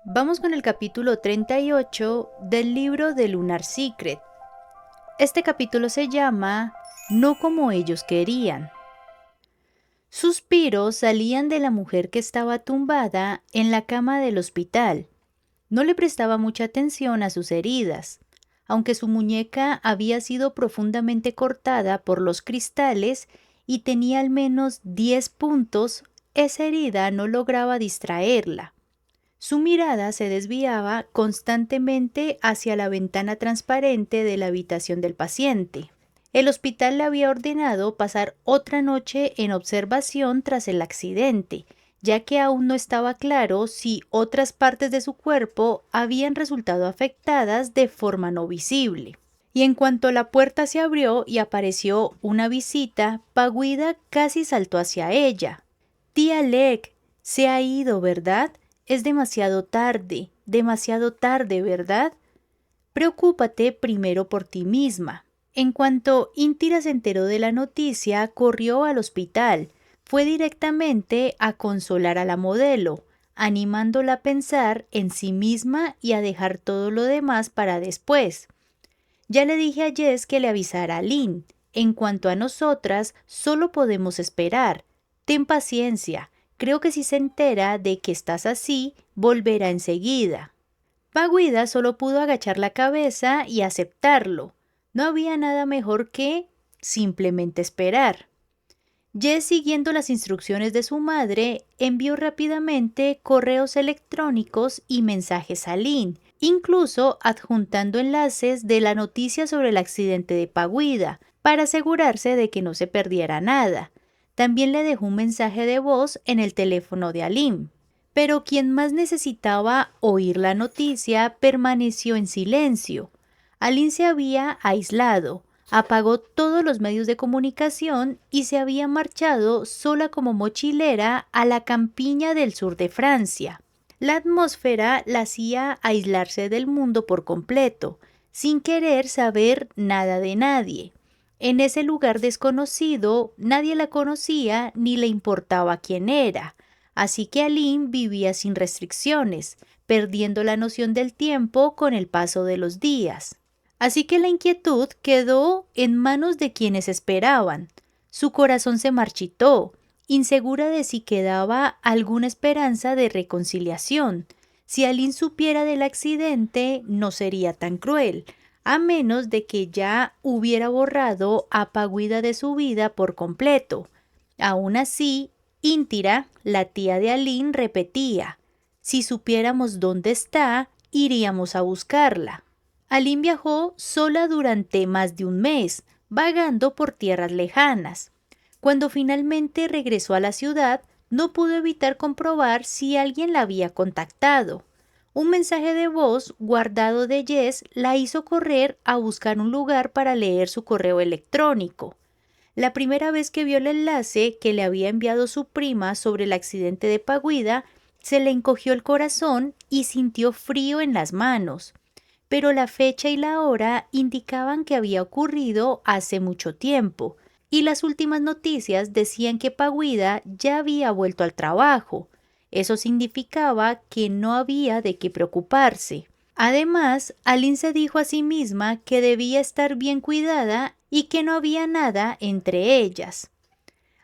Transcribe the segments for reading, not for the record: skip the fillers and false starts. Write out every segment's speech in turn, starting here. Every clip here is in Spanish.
Vamos con el capítulo 38 del libro de Lunar Secret. Este capítulo se llama No como ellos querían. Suspiros salían de la mujer que estaba tumbada en la cama del hospital. No le prestaba mucha atención a sus heridas. Aunque su muñeca había sido profundamente cortada por los cristales y tenía al menos 10 puntos, esa herida no lograba distraerla. Su mirada se desviaba constantemente hacia la ventana transparente de la habitación del paciente. El hospital le había ordenado pasar otra noche en observación tras el accidente, ya que aún no estaba claro si otras partes de su cuerpo habían resultado afectadas de forma no visible. Y en cuanto la puerta se abrió y apareció una visita, Paguida casi saltó hacia ella. «Tía Leg, se ha ido, ¿verdad? Es demasiado tarde, ¿verdad? Preocúpate primero por ti misma». En cuanto Intira se enteró de la noticia, corrió al hospital. Fue directamente a consolar a la modelo, animándola a pensar en sí misma y a dejar todo lo demás para después. «Ya le dije a Jess que le avisara a Lynn. En cuanto a nosotras, solo podemos esperar. Ten paciencia. Creo que si se entera de que estás así, volverá enseguida». Paguida solo pudo agachar la cabeza y aceptarlo. No había nada mejor que simplemente esperar. Jess, siguiendo las instrucciones de su madre, envió rápidamente correos electrónicos y mensajes a Lynn, incluso adjuntando enlaces de la noticia sobre el accidente de Paguida, para asegurarse de que no se perdiera nada. También le dejó un mensaje de voz en el teléfono de Alim. Pero quien más necesitaba oír la noticia permaneció en silencio. Alim se había aislado, apagó todos los medios de comunicación y se había marchado sola como mochilera a la campiña del sur de Francia. La atmósfera la hacía aislarse del mundo por completo, sin querer saber nada de nadie. En ese lugar desconocido nadie la conocía ni le importaba quién era, así que Aline vivía sin restricciones, perdiendo la noción del tiempo con el paso de los días. Así que la inquietud quedó en manos de quienes esperaban. Su corazón se marchitó, insegura de si quedaba alguna esperanza de reconciliación. Si Aline supiera del accidente, no sería tan cruel, a menos de que ya hubiera borrado a Paguida de su vida por completo. Aún así, Intira, la tía de Aline, repetía: «Si supiéramos dónde está, iríamos a buscarla». Aline viajó sola durante más de un mes, vagando por tierras lejanas. Cuando finalmente regresó a la ciudad, no pudo evitar comprobar si alguien la había contactado. Un mensaje de voz guardado de Jess la hizo correr a buscar un lugar para leer su correo electrónico. La primera vez que vio el enlace que le había enviado su prima sobre el accidente de Paguida, se le encogió el corazón y sintió frío en las manos. Pero la fecha y la hora indicaban que había ocurrido hace mucho tiempo, y las últimas noticias decían que Paguida ya había vuelto al trabajo. Eso significaba que no había de qué preocuparse. Además, Aline se dijo a sí misma que debía estar bien cuidada y que no había nada entre ellas.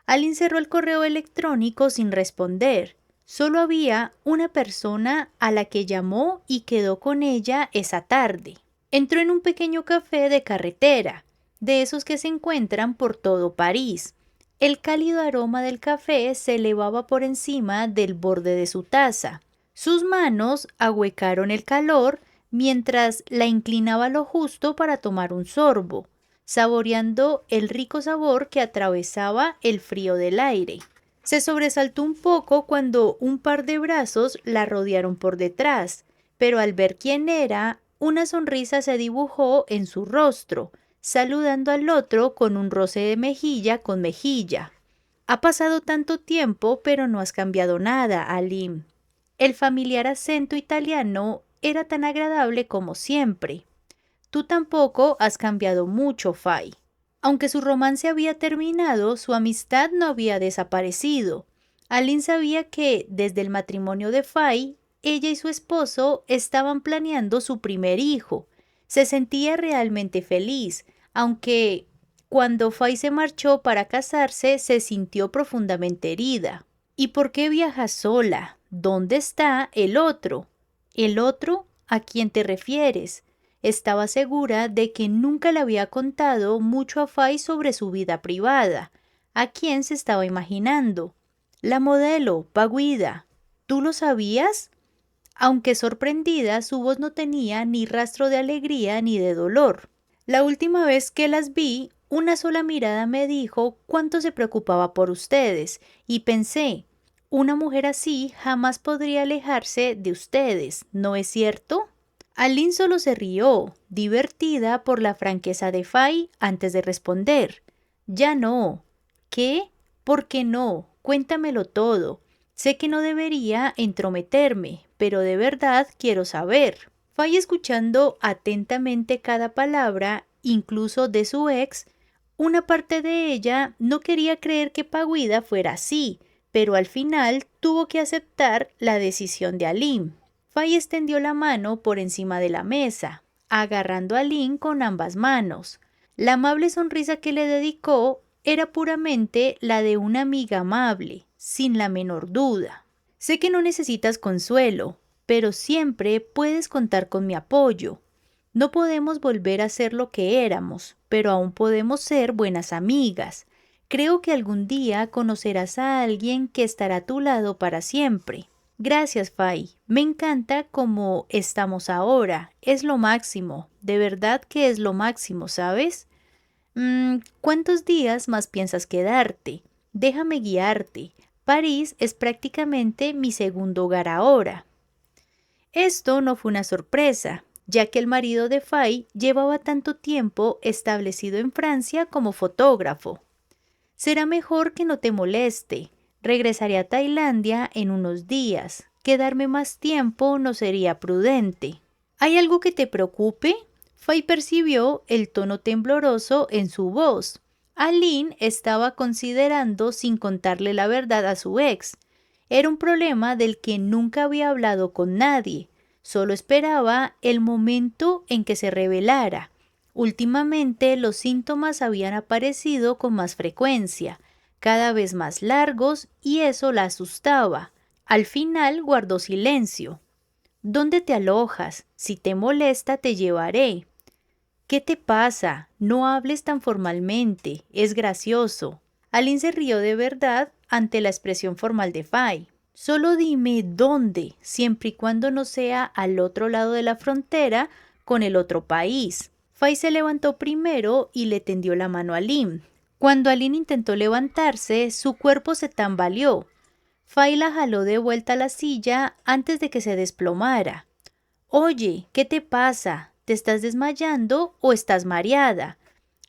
Aline cerró el correo electrónico sin responder. Solo había una persona a la que llamó y quedó con ella esa tarde. Entró en un pequeño café de carretera, de esos que se encuentran por todo París. El cálido aroma del café se elevaba por encima del borde de su taza. Sus manos ahuecaron el calor mientras la inclinaba lo justo para tomar un sorbo, saboreando el rico sabor que atravesaba el frío del aire. Se sobresaltó un poco cuando un par de brazos la rodearon por detrás, pero al ver quién era, una sonrisa se dibujó en su rostro, saludando al otro con un roce de mejilla con mejilla. «Ha pasado tanto tiempo, pero no has cambiado nada, Alim». El familiar acento italiano era tan agradable como siempre. «Tú tampoco has cambiado mucho, Fay». Aunque su romance había terminado, su amistad no había desaparecido. Aline sabía que, desde el matrimonio de Fay, ella y su esposo estaban planeando su primer hijo. Se sentía realmente feliz, aunque cuando Fay se marchó para casarse se sintió profundamente herida. ¿Y por qué viajas sola? ¿Dónde está el otro? ¿El otro? ¿A quién te refieres? Estaba segura de que nunca le había contado mucho a Fay sobre su vida privada. ¿A quién se estaba imaginando? La modelo, Paguida. ¿Tú lo sabías? Aunque sorprendida, su voz no tenía ni rastro de alegría ni de dolor. La última vez que las vi, una sola mirada me dijo cuánto se preocupaba por ustedes, y pensé, una mujer así jamás podría alejarse de ustedes, ¿no es cierto? Aline solo se rió, divertida por la franqueza de Fay antes de responder. Ya no. ¿Qué? ¿Por qué no? Cuéntamelo todo. Sé que no debería entrometerme, pero de verdad quiero saber. Fay, escuchando atentamente cada palabra, incluso de su ex, una parte de ella no quería creer que Paguida fuera así, pero al final tuvo que aceptar la decisión de Aline. Fay extendió la mano por encima de la mesa, agarrando a Lynn con ambas manos. La amable sonrisa que le dedicó era puramente la de una amiga amable, sin la menor duda. Sé que no necesitas consuelo, pero siempre puedes contar con mi apoyo. No podemos volver a ser lo que éramos, pero aún podemos ser buenas amigas. Creo que algún día conocerás a alguien que estará a tu lado para siempre. Gracias, Fay. Me encanta cómo estamos ahora. Es lo máximo. De verdad que es lo máximo, ¿sabes? ¿Cuántos días más piensas quedarte? Déjame guiarte. París es prácticamente mi segundo hogar ahora. Esto no fue una sorpresa, ya que el marido de Fay llevaba tanto tiempo establecido en Francia como fotógrafo. Será mejor que no te moleste. Regresaré a Tailandia en unos días. Quedarme más tiempo no sería prudente. ¿Hay algo que te preocupe? Fay percibió el tono tembloroso en su voz. Aline estaba considerando sin contarle la verdad a su ex. Era un problema del que nunca había hablado con nadie. Solo esperaba el momento en que se revelara. Últimamente los síntomas habían aparecido con más frecuencia, cada vez más largos, y eso la asustaba. Al final guardó silencio. ¿Dónde te alojas? Si te molesta, te llevaré. ¿Qué te pasa? No hables tan formalmente. Es gracioso. Aline se rió de verdad ante la expresión formal de Fay. Solo dime dónde, siempre y cuando no sea al otro lado de la frontera con el otro país. Fay se levantó primero y le tendió la mano a Aline. Cuando Aline intentó levantarse, su cuerpo se tambaleó. Fay la jaló de vuelta a la silla antes de que se desplomara. Oye, ¿qué te pasa? ¿Te estás desmayando o estás mareada?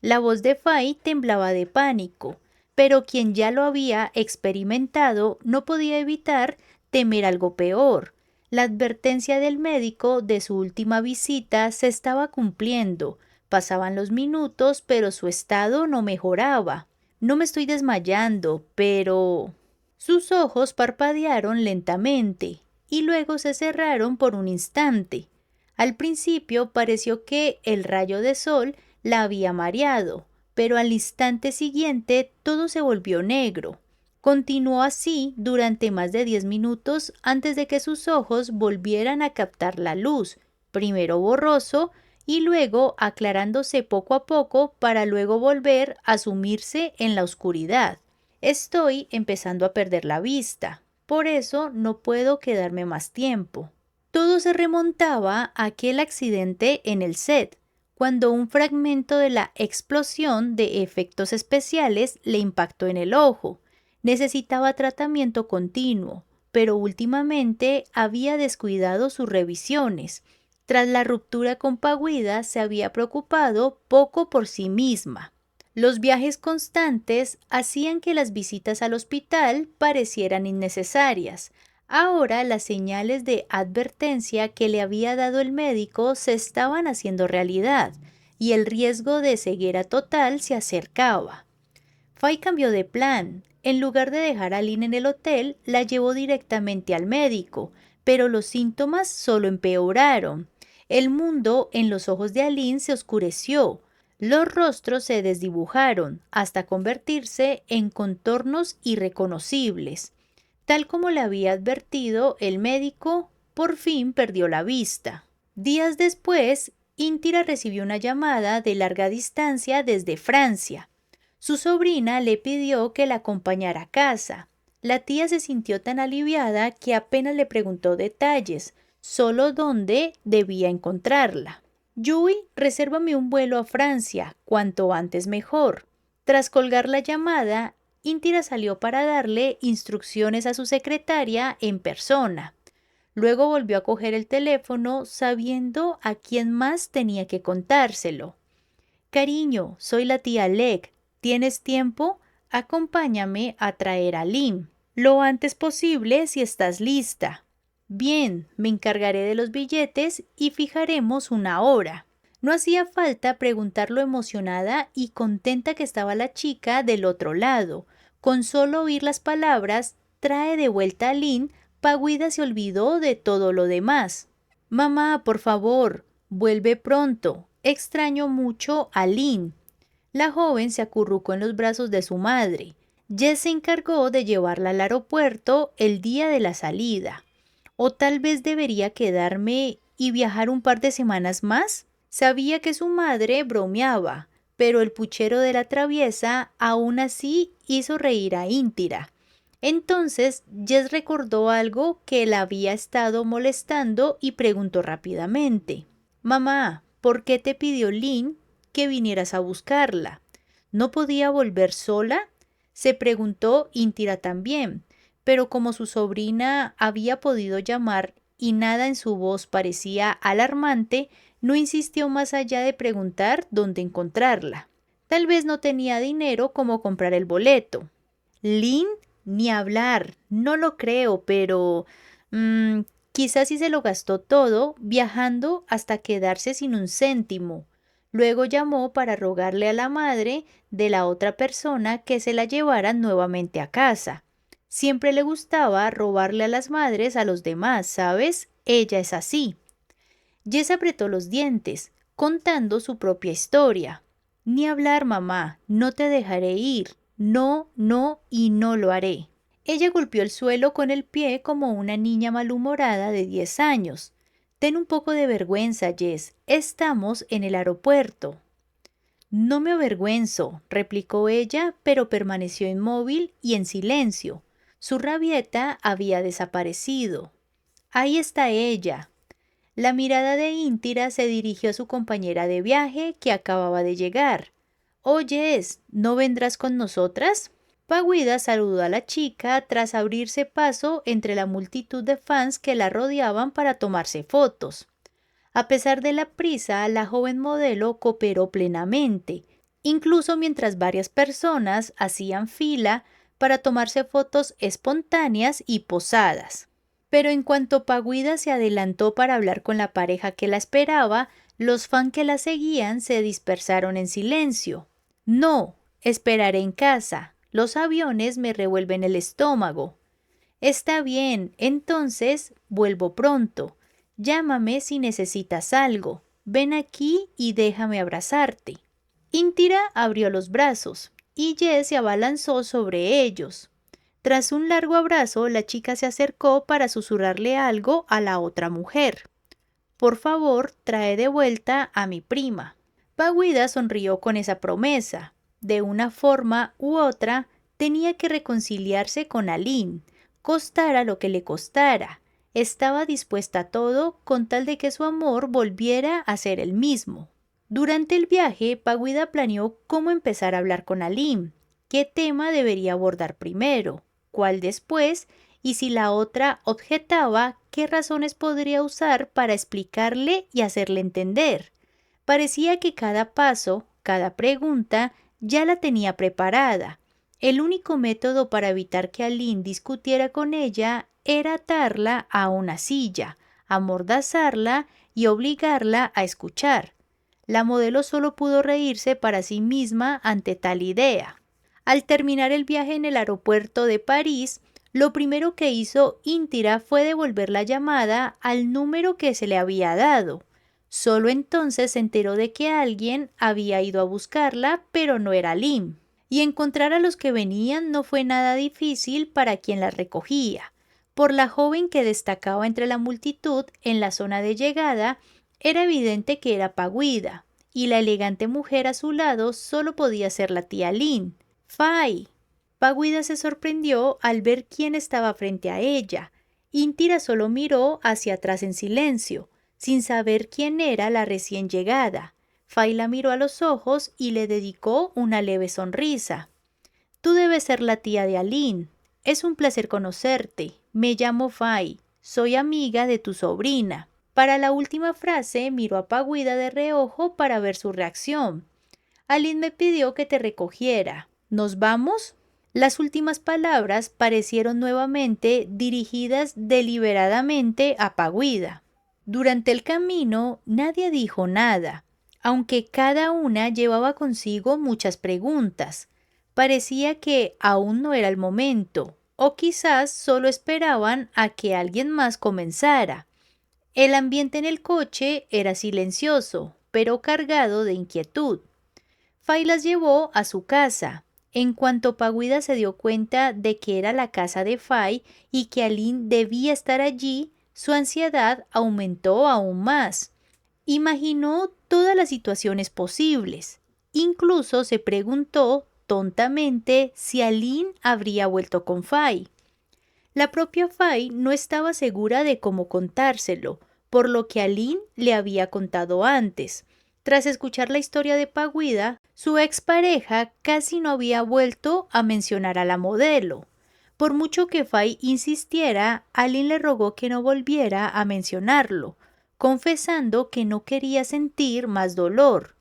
La voz de Fay temblaba de pánico, pero quien ya lo había experimentado no podía evitar temer algo peor. La advertencia del médico de su última visita se estaba cumpliendo. Pasaban los minutos, pero su estado no mejoraba. No me estoy desmayando, pero... Sus ojos parpadearon lentamente y luego se cerraron por un instante. Al principio pareció que el rayo de sol la había mareado, pero al instante siguiente todo se volvió negro. Continuó así durante más de 10 minutos antes de que sus ojos volvieran a captar la luz, primero borroso y luego aclarándose poco a poco para luego volver a sumirse en la oscuridad. Estoy empezando a perder la vista, por eso no puedo quedarme más tiempo. Todo se remontaba a aquel accidente en el set, cuando un fragmento de la explosión de efectos especiales le impactó en el ojo. Necesitaba tratamiento continuo, pero últimamente había descuidado sus revisiones. Tras la ruptura con Paguida se había preocupado poco por sí misma. Los viajes constantes hacían que las visitas al hospital parecieran innecesarias. Ahora las señales de advertencia que le había dado el médico se estaban haciendo realidad y el riesgo de ceguera total se acercaba. Fay cambió de plan. En lugar de dejar a Lynn en el hotel, la llevó directamente al médico, pero los síntomas solo empeoraron. El mundo en los ojos de Aline se oscureció. Los rostros se desdibujaron hasta convertirse en contornos irreconocibles. Tal como le había advertido el médico, por fin perdió la vista. Días después, Intira recibió una llamada de larga distancia desde Francia. Su sobrina le pidió que la acompañara a casa. La tía se sintió tan aliviada que apenas le preguntó detalles, solo dónde debía encontrarla. Yui, resérvame un vuelo a Francia, cuanto antes mejor. Tras colgar la llamada, Intira salió para darle instrucciones a su secretaria en persona. Luego volvió a coger el teléfono sabiendo a quién más tenía que contárselo. Cariño, soy la tía Leg. ¿Tienes tiempo? Acompáñame a traer a Lim. Lo antes posible si estás lista. Bien, me encargaré de los billetes y fijaremos una hora. No hacía falta preguntar lo emocionada y contenta que estaba la chica del otro lado. Con solo oír las palabras, trae de vuelta a Lin, Paguida se olvidó de todo lo demás. Mamá, por favor, vuelve pronto. Extraño mucho a Lin. La joven se acurrucó en los brazos de su madre. Jess se encargó de llevarla al aeropuerto el día de la salida. ¿O tal vez debería quedarme y viajar un par de semanas más? Sabía que su madre bromeaba, pero el puchero de la traviesa aún así hizo reír a Intira. Entonces Jess recordó algo que la había estado molestando y preguntó rápidamente. Mamá, ¿por qué te pidió Lynn que vinieras a buscarla? ¿No podía volver sola? Se preguntó Intira también, pero como su sobrina había podido llamar y nada en su voz parecía alarmante, no insistió más allá de preguntar dónde encontrarla. Tal vez no tenía dinero como comprar el boleto. Lynn, ni hablar, no lo creo, pero quizás sí se lo gastó todo viajando hasta quedarse sin un céntimo. Luego llamó para rogarle a la madre de la otra persona que se la llevara nuevamente a casa. Siempre le gustaba robarle a las madres a los demás, ¿sabes? Ella es así. Jess apretó los dientes, contando su propia historia. Ni hablar, mamá, no te dejaré ir. No, no y no lo haré. Ella golpeó el suelo con el pie como una niña malhumorada de 10 años. Ten un poco de vergüenza, Jess. Estamos en el aeropuerto. No me avergüenzo, replicó ella, pero permaneció inmóvil y en silencio. Su rabieta había desaparecido. Ahí está ella. La mirada de Intira se dirigió a su compañera de viaje que acababa de llegar. Oyes, ¿no vendrás con nosotras? Paguida saludó a la chica tras abrirse paso entre la multitud de fans que la rodeaban para tomarse fotos. A pesar de la prisa, la joven modelo cooperó plenamente, incluso mientras varias personas hacían fila para tomarse fotos espontáneas y posadas. Pero en cuanto Paguida se adelantó para hablar con la pareja que la esperaba, los fans que la seguían se dispersaron en silencio. No, esperaré en casa. Los aviones me revuelven el estómago. Está bien, entonces vuelvo pronto. Llámame si necesitas algo. Ven aquí y déjame abrazarte. Intira abrió los brazos y Jess se abalanzó sobre ellos. Tras un largo abrazo, la chica se acercó para susurrarle algo a la otra mujer. Por favor, trae de vuelta a mi prima. Paguida sonrió con esa promesa. De una forma u otra, tenía que reconciliarse con Aline, costara lo que le costara. Estaba dispuesta a todo con tal de que su amor volviera a ser el mismo. Durante el viaje, Paguida planeó cómo empezar a hablar con Aline, qué tema debería abordar primero, cuál después, y si la otra objetaba, qué razones podría usar para explicarle y hacerle entender. Parecía que cada paso, cada pregunta, ya la tenía preparada. El único método para evitar que Aline discutiera con ella era atarla a una silla, amordazarla y obligarla a escuchar. La modelo solo pudo reírse para sí misma ante tal idea. Al terminar el viaje en el aeropuerto de París, Lo primero que hizo Intira fue devolver la llamada al número que se le había dado. Solo entonces se enteró de que alguien había ido a buscarla, pero no era Lim. Y encontrar a los que venían no fue nada difícil para quien la recogía. Por la joven que destacaba entre la multitud en la zona de llegada, era evidente que era Paguida, y la elegante mujer a su lado solo podía ser la tía Lin. ¡Fay! Paguida se sorprendió al ver quién estaba frente a ella. Intira solo miró hacia atrás en silencio, sin saber quién era la recién llegada. Fay la miró a los ojos y le dedicó una leve sonrisa. Tú debes ser la tía de Aline. Es un placer conocerte. Me llamo Fay. Soy amiga de tu sobrina. Para la última frase miró a Paguida de reojo para ver su reacción. Aline me pidió que te recogiera. ¿Nos vamos? Las últimas palabras parecieron nuevamente dirigidas deliberadamente a Paguida. Durante el camino nadie dijo nada, aunque cada una llevaba consigo muchas preguntas. Parecía que aún no era el momento, o quizás solo esperaban a que alguien más comenzara. El ambiente en el coche era silencioso, pero cargado de inquietud. Fay las llevó a su casa. En cuanto Paguida se dio cuenta de que era la casa de Fay y que Aline debía estar allí, su ansiedad aumentó aún más. Imaginó todas las situaciones posibles. Incluso se preguntó tontamente si Aline habría vuelto con Fay. La propia Fay no estaba segura de cómo contárselo, por lo que Aline le había contado antes. Tras escuchar la historia de Paguida, su expareja casi no había vuelto a mencionar a la modelo. Por mucho que Fay insistiera, Aline le rogó que no volviera a mencionarlo, confesando que no quería sentir más dolor.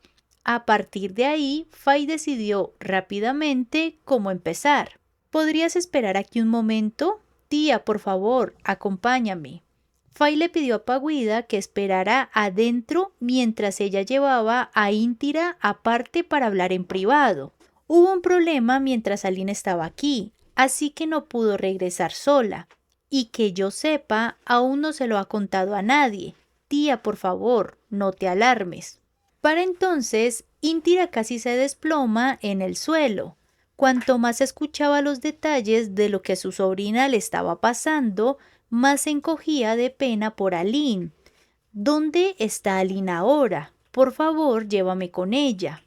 A partir de ahí, Fay decidió rápidamente cómo empezar. ¿Podrías esperar aquí un momento? Tía, por favor, acompáñame. Fay le pidió a Paguida que esperara adentro mientras ella llevaba a Intira aparte para hablar en privado. Hubo un problema mientras Aline estaba aquí, así que no pudo regresar sola. Y que yo sepa, aún no se lo ha contado a nadie. Tía, por favor, no te alarmes. Para entonces, Intira casi se desploma en el suelo. Cuanto más escuchaba los detalles de lo que a su sobrina le estaba pasando, más se encogía de pena por Aline. ¿Dónde está Aline ahora? Por favor, llévame con ella.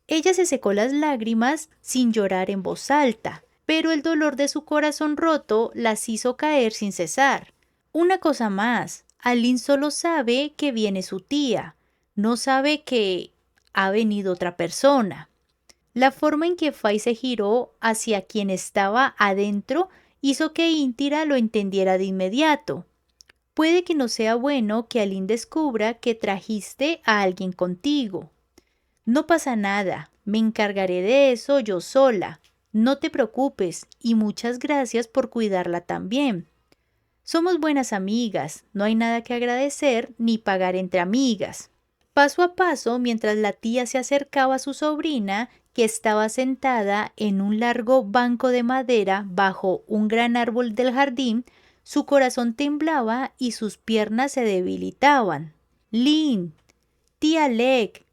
Ella se secó las lágrimas sin llorar en voz alta, pero el dolor de su corazón roto las hizo caer sin cesar. Una cosa más, Aline solo sabe que viene su tía, no sabe que ha venido otra persona. La forma en que Fay se giró hacia quien estaba adentro hizo que Intira lo entendiera de inmediato. Puede que no sea bueno que Aline descubra que trajiste a alguien contigo. No pasa nada, me encargaré de eso yo sola. No te preocupes y muchas gracias por cuidarla también. Somos buenas amigas, no hay nada que agradecer ni pagar entre amigas. Paso a paso, mientras la tía se acercaba a su sobrina, que estaba sentada en un largo banco de madera bajo un gran árbol del jardín, su corazón temblaba y sus piernas se debilitaban. Lin, tía Lek.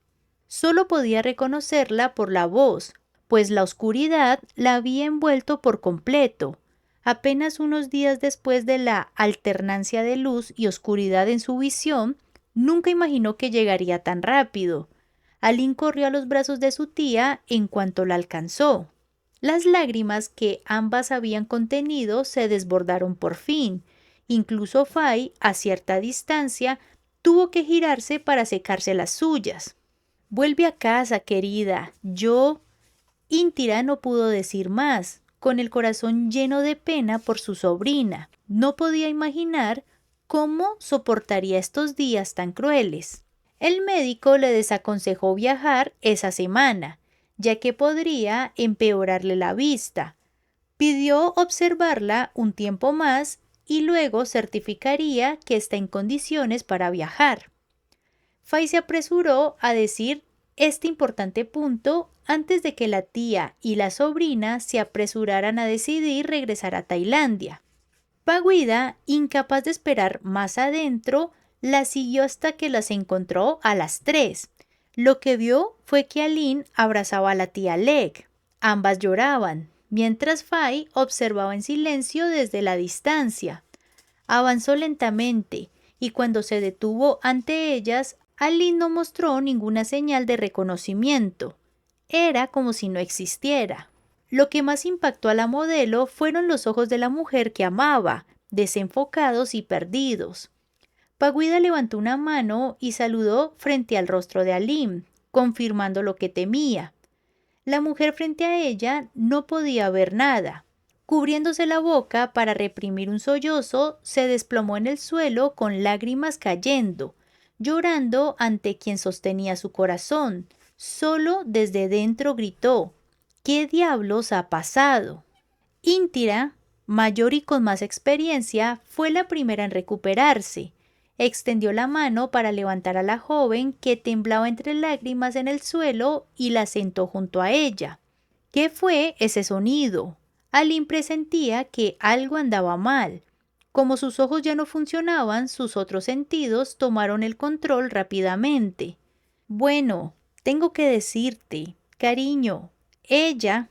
Solo podía reconocerla por la voz, pues la oscuridad la había envuelto por completo. Apenas unos días después de la alternancia de luz y oscuridad en su visión, nunca imaginó que llegaría tan rápido. Aline corrió a los brazos de su tía en cuanto la alcanzó. Las lágrimas que ambas habían contenido se desbordaron por fin. Incluso Fay, a cierta distancia, tuvo que girarse para secarse las suyas. Vuelve a casa, querida. Intira no pudo decir más, con el corazón lleno de pena por su sobrina. No podía imaginar cómo soportaría estos días tan crueles. El médico le desaconsejó viajar esa semana, ya que podría empeorarle la vista. Pidió observarla un tiempo más y luego certificaría que está en condiciones para viajar. Fay se apresuró a decir este importante punto antes de que la tía y la sobrina se apresuraran a decidir regresar a Tailandia. Paguida, incapaz de esperar más adentro, la siguió hasta que las encontró a las 3. Lo que vio fue que Aline abrazaba a la tía Leg. Ambas lloraban, mientras Fai observaba en silencio desde la distancia. Avanzó lentamente, y cuando se detuvo ante ellas, Aline no mostró ninguna señal de reconocimiento. Era como si no existiera. Lo que más impactó a la modelo fueron los ojos de la mujer que amaba, desenfocados y perdidos. Paguida levantó una mano y saludó frente al rostro de Aline, confirmando lo que temía. La mujer frente a ella no podía ver nada. Cubriéndose la boca para reprimir un sollozo, se desplomó en el suelo con lágrimas cayendo, llorando ante quien sostenía su corazón. Solo desde dentro gritó: ¿qué diablos ha pasado? Íntira, mayor y con más experiencia, fue la primera en recuperarse. Extendió la mano para levantar a la joven que temblaba entre lágrimas en el suelo y la sentó junto a ella. ¿Qué fue ese sonido? Aline presentía que algo andaba mal. Como sus ojos ya no funcionaban, sus otros sentidos tomaron el control rápidamente. Bueno, tengo que decirte, cariño, ella,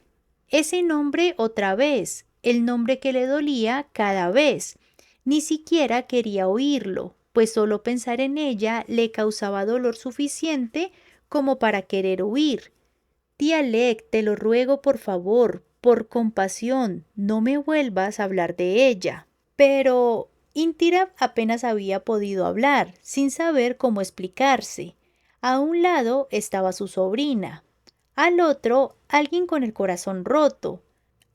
ese nombre otra vez, el nombre que le dolía cada vez. Ni siquiera quería oírlo, pues solo pensar en ella le causaba dolor suficiente como para querer huir. Tía Leg, te lo ruego por favor, por compasión, no me vuelvas a hablar de ella. Pero Intira apenas había podido hablar, sin saber cómo explicarse. A un lado estaba su sobrina, al otro alguien con el corazón roto.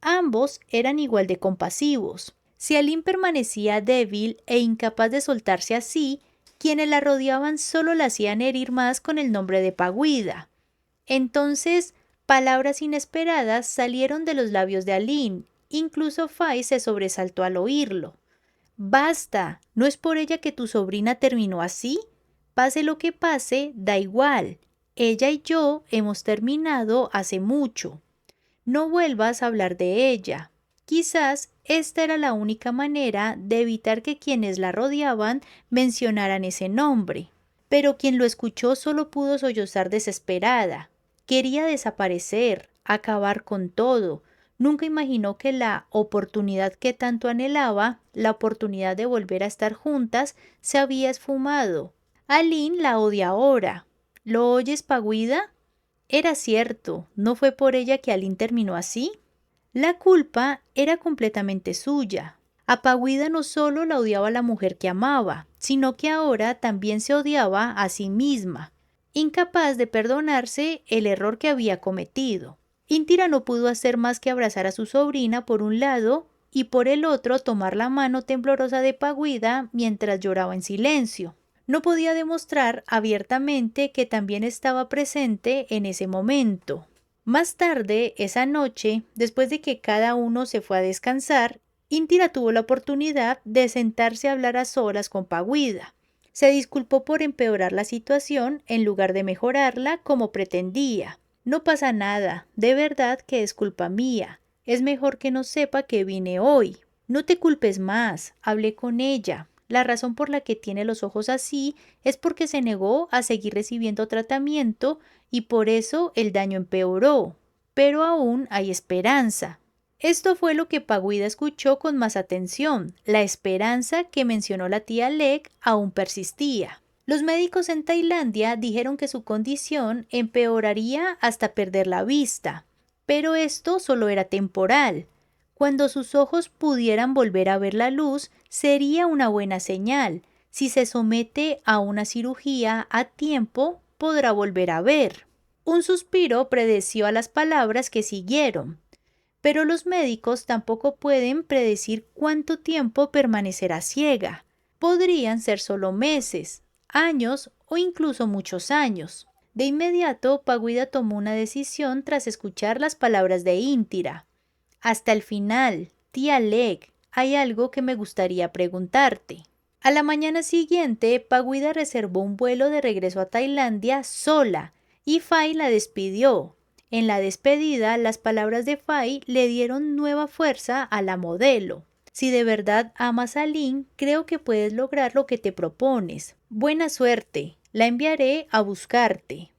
Ambos eran igual de compasivos. Si Aline permanecía débil e incapaz de soltarse así, quienes la rodeaban solo la hacían herir más con el nombre de Paguida. Entonces, palabras inesperadas salieron de los labios de Aline. Incluso Fai se sobresaltó al oírlo. Basta, ¿no es por ella que tu sobrina terminó así? Pase lo que pase, da igual. Ella y yo hemos terminado hace mucho. No vuelvas a hablar de ella. Quizás esta era la única manera de evitar que quienes la rodeaban mencionaran ese nombre. Pero quien lo escuchó solo pudo sollozar desesperada. Quería desaparecer, acabar con todo. Nunca imaginó que la oportunidad que tanto anhelaba, la oportunidad de volver a estar juntas, se había esfumado. Aline la odia ahora. ¿Lo oyes, Paguida? Era cierto, ¿no fue por ella que Aline terminó así? La culpa era completamente suya. A Paguida no solo la odiaba la mujer que amaba, sino que ahora también se odiaba a sí misma, incapaz de perdonarse el error que había cometido. Intira no pudo hacer más que abrazar a su sobrina por un lado y por el otro tomar la mano temblorosa de Paguida mientras lloraba en silencio. No podía demostrar abiertamente que también estaba presente en ese momento. Más tarde, esa noche, después de que cada uno se fue a descansar, Intira tuvo la oportunidad de sentarse a hablar a solas con Paguida. Se disculpó por empeorar la situación en lugar de mejorarla como pretendía. No pasa nada, de verdad que es culpa mía. Es mejor que no sepa que vine hoy. No te culpes más, hablé con ella. La razón por la que tiene los ojos así es porque se negó a seguir recibiendo tratamiento y por eso el daño empeoró. Pero aún hay esperanza. Esto fue lo que Paguida escuchó con más atención. La esperanza que mencionó la tía Leg aún persistía. Los médicos en Tailandia dijeron que su condición empeoraría hasta perder la vista. Pero esto solo era temporal. Cuando sus ojos pudieran volver a ver la luz, sería una buena señal. Si se somete a una cirugía a tiempo, podrá volver a ver. Un suspiro predeció a las palabras que siguieron. Pero los médicos tampoco pueden predecir cuánto tiempo permanecerá ciega. Podrían ser solo meses, años o incluso muchos años. De inmediato, Paguida tomó una decisión tras escuchar las palabras de Intira. Hasta el final, tía Leg, hay algo que me gustaría preguntarte. A la mañana siguiente, Paguida reservó un vuelo de regreso a Tailandia sola y Fai la despidió. En la despedida, las palabras de Fay le dieron nueva fuerza a la modelo. Si de verdad amas a Lynn, creo que puedes lograr lo que te propones. Buena suerte. La enviaré a buscarte.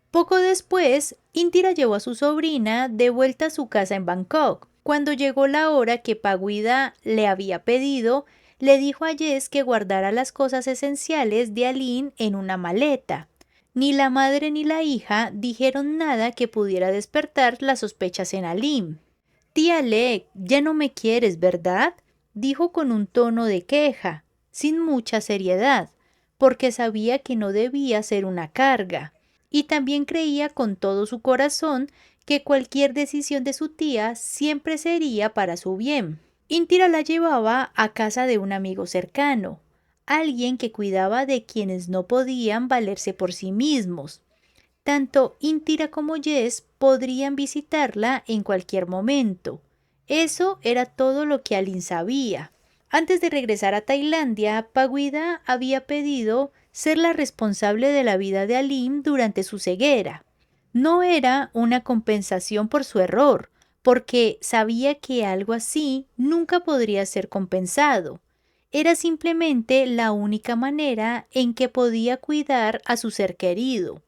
Poco después, Indira llevó a su sobrina de vuelta a su casa en Bangkok. Cuando llegó la hora que Paguida le había pedido, le dijo a Jess que guardara las cosas esenciales de Aline en una maleta. Ni la madre ni la hija dijeron nada que pudiera despertar las sospechas en Aline. Tía Lek, ya no me quieres, ¿verdad? Dijo con un tono de queja, sin mucha seriedad, porque sabía que no debía ser una carga. Y también creía con todo su corazón que cualquier decisión de su tía siempre sería para su bien. Indira la llevaba a casa de un amigo cercano, alguien que cuidaba de quienes no podían valerse por sí mismos. Tanto Indira como Jess podrían visitarla en cualquier momento. Eso era todo lo que Aline sabía. Antes de regresar a Tailandia, Paguida había pedido ser la responsable de la vida de Aline durante su ceguera. No era una compensación por su error, porque sabía que algo así nunca podría ser compensado. Era simplemente la única manera en que podía cuidar a su ser querido.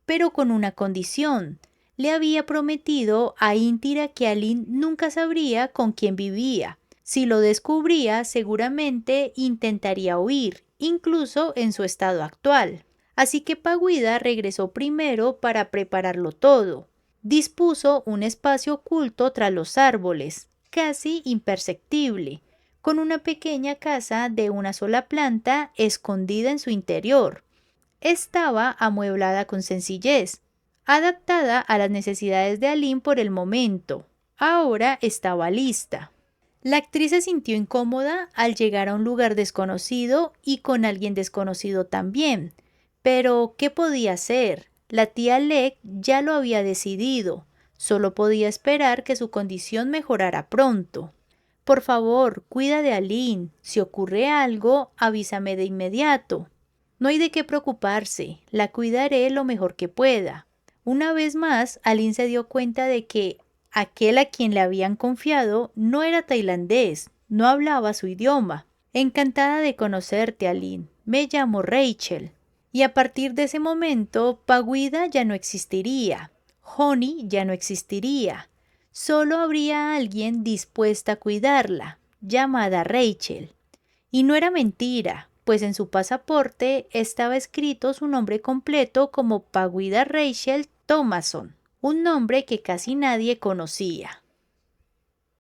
Pero con una condición. Le había prometido a Indira que Aline nunca sabría con quién vivía. Si lo descubría, seguramente intentaría huir, incluso en su estado actual. Así que Paguida regresó primero para prepararlo todo. Dispuso un espacio oculto tras los árboles, casi imperceptible, con una pequeña casa de una sola planta escondida en su interior. Estaba amueblada con sencillez, adaptada a las necesidades de Aline por el momento. Ahora estaba lista. La actriz se sintió incómoda al llegar a un lugar desconocido y con alguien desconocido también. Pero, ¿qué podía hacer? La tía Lek ya lo había decidido. Solo podía esperar que su condición mejorara pronto. Por favor, cuida de Aline. Si ocurre algo, avísame de inmediato. No hay de qué preocuparse, la cuidaré lo mejor que pueda. Una vez más, Aline se dio cuenta de que aquel a quien le habían confiado no era tailandés, no hablaba su idioma. Encantada de conocerte, Aline. Me llamo Rachel. Y a partir de ese momento, Paguida ya no existiría. Honey ya no existiría. Solo habría alguien dispuesta a cuidarla, llamada Rachel. Y no era mentira, pues en su pasaporte estaba escrito su nombre completo como Paguida Rachel Thomason, un nombre que casi nadie conocía.